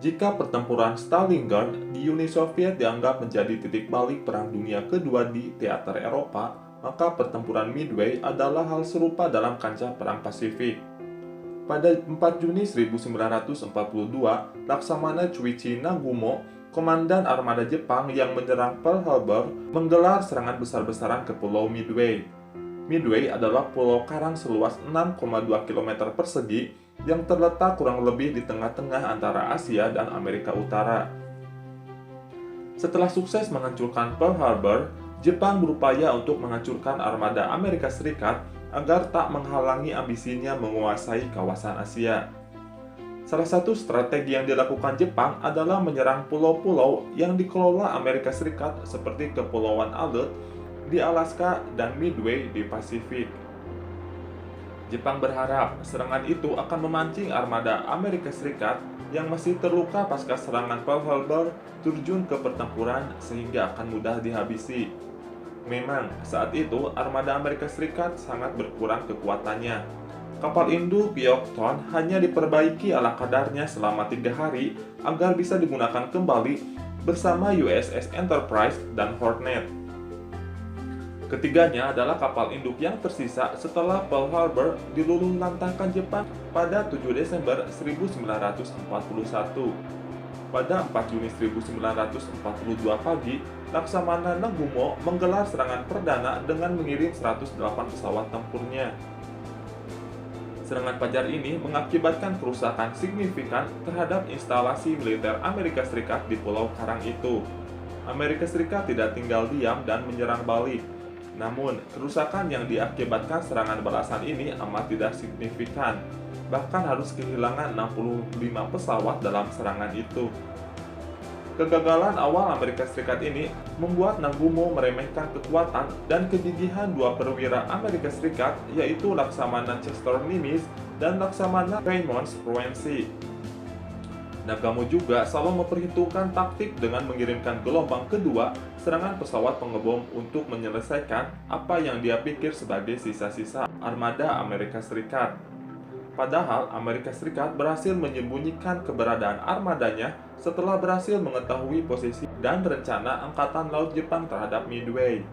Jika pertempuran Stalingrad di Uni Soviet dianggap menjadi titik balik Perang Dunia Kedua di teater Eropa, maka pertempuran Midway adalah hal serupa dalam kancah Perang Pasifik. Pada 4 Juni 1942, Laksamana Chuichi Nagumo, komandan armada Jepang yang menyerang Pearl Harbor, menggelar serangan besar-besaran ke Pulau Midway. Midway adalah pulau karang seluas 6,2 km persegi yang terletak kurang lebih di tengah-tengah antara Asia dan Amerika Utara. Setelah sukses menghancurkan Pearl Harbor, Jepang berupaya untuk menghancurkan armada Amerika Serikat agar tak menghalangi ambisinya menguasai kawasan Asia. Salah satu strategi yang dilakukan Jepang adalah menyerang pulau-pulau yang dikelola Amerika Serikat seperti Kepulauan Aleut di Alaska dan Midway di Pasifik. Jepang berharap serangan itu akan memancing armada Amerika Serikat yang masih terluka pasca serangan Pearl Harbor terjun ke pertempuran sehingga akan mudah dihabisi. Memang, saat itu armada Amerika Serikat sangat berkurang kekuatannya. Kapal induk Yorktown hanya diperbaiki ala kadarnya selama 3 hari agar bisa digunakan kembali bersama USS Enterprise dan Hornet. Ketiganya adalah kapal induk yang tersisa setelah Pearl Harbor diluluhlantahkan Jepang pada 7 Desember 1941. Pada 4 Juni 1942 pagi, Laksamana Nagumo menggelar serangan perdana dengan mengirim 108 pesawat tempurnya. Serangan fajar ini mengakibatkan kerusakan signifikan terhadap instalasi militer Amerika Serikat di Pulau Karang itu. Amerika Serikat tidak tinggal diam dan menyerang balik. Namun, kerusakan yang diakibatkan serangan balasan ini amat tidak signifikan. Bahkan harus kehilangan 65 pesawat dalam serangan itu. Kegagalan awal Amerika Serikat ini membuat Nagumo meremehkan kekuatan dan kegigihan dua perwira Amerika Serikat, yaitu Laksamana Chester Nimitz dan Laksamana Raymond Spruance. Nagumo juga selalu memperhitungkan taktik dengan mengirimkan gelombang kedua serangan pesawat pengebom untuk menyelesaikan apa yang dia pikir sebagai sisa-sisa armada Amerika Serikat. Padahal Amerika Serikat berhasil menyembunyikan keberadaan armadanya setelah berhasil mengetahui posisi dan rencana Angkatan Laut Jepang terhadap Midway.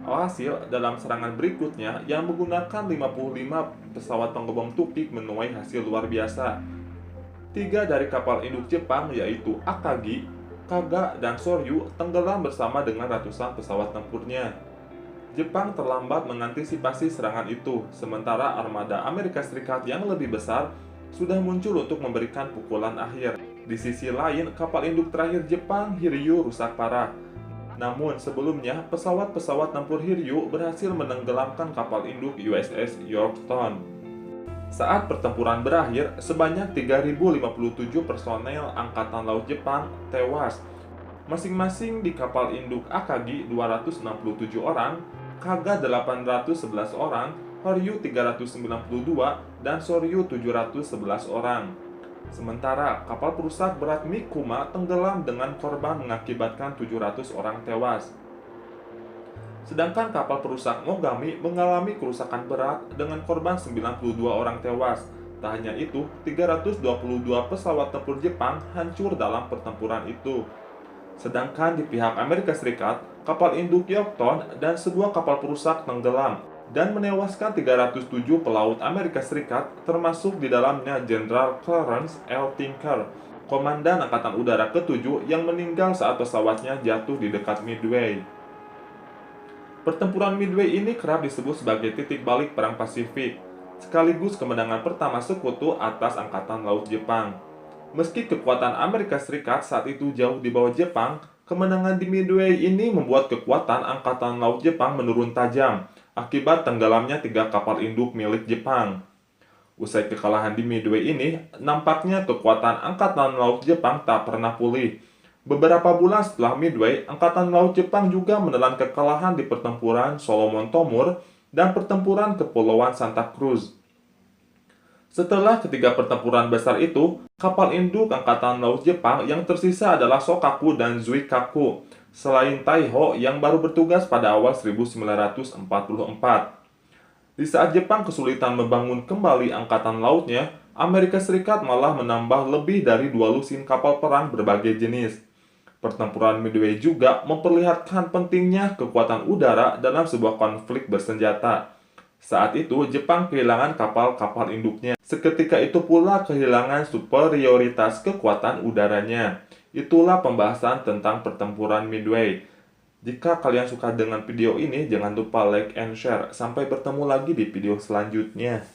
Alhasil, dalam serangan berikutnya yang menggunakan 55 pesawat pengebom Tukik menuai hasil luar biasa. 3 dari kapal induk Jepang yaitu Akagi, Kaga, dan Soryu tenggelam bersama dengan ratusan pesawat tempurnya. Jepang terlambat mengantisipasi serangan itu, sementara armada Amerika Serikat yang lebih besar sudah muncul untuk memberikan pukulan akhir. Di sisi lain, kapal induk terakhir Jepang, Hiryu, rusak parah. Namun sebelumnya, pesawat-pesawat tempur Hiryu berhasil menenggelamkan kapal induk USS Yorktown. Saat pertempuran berakhir, sebanyak 3.057 personel Angkatan Laut Jepang tewas, masing-masing di kapal induk Akagi 267 orang, Kaga 811 orang, Horyu 392, dan Soryu 711 orang. Sementara kapal perusak berat Mikuma tenggelam dengan korban mengakibatkan 700 orang tewas. Sedangkan kapal perusak Mogami mengalami kerusakan berat dengan korban 92 orang tewas. Tak hanya itu, 322 pesawat tempur Jepang hancur dalam pertempuran itu. Sedangkan di pihak Amerika Serikat, kapal induk Yorktown dan sebuah kapal perusak tenggelam dan menewaskan 307 pelaut Amerika Serikat, termasuk di dalamnya Jenderal Clarence L. Tinker, komandan Angkatan Udara ke-7 yang meninggal saat pesawatnya jatuh di dekat Midway. Pertempuran Midway ini kerap disebut sebagai titik balik Perang Pasifik, sekaligus kemenangan pertama sekutu atas Angkatan Laut Jepang. Meski kekuatan Amerika Serikat saat itu jauh di bawah Jepang, kemenangan di Midway ini membuat kekuatan Angkatan Laut Jepang menurun tajam akibat tenggelamnya 3 kapal induk milik Jepang. Usai kekalahan di Midway ini, nampaknya kekuatan Angkatan Laut Jepang tak pernah pulih. Beberapa bulan setelah Midway, Angkatan Laut Jepang juga menelan kekalahan di pertempuran Solomon Tomur dan pertempuran Kepulauan Santa Cruz. Setelah ketiga pertempuran besar itu, kapal induk Angkatan Laut Jepang yang tersisa adalah Shokaku dan Zuikaku, selain Taiho yang baru bertugas pada awal 1944. Di saat Jepang kesulitan membangun kembali angkatan lautnya, Amerika Serikat malah menambah lebih dari 2 lusin kapal perang berbagai jenis. Pertempuran Midway juga memperlihatkan pentingnya kekuatan udara dalam sebuah konflik bersenjata. Saat itu, Jepang kehilangan kapal-kapal induknya. Seketika itu pula kehilangan superioritas kekuatan udaranya. Itulah pembahasan tentang pertempuran Midway. Jika kalian suka dengan video ini, jangan lupa like and share. Sampai bertemu lagi di video selanjutnya.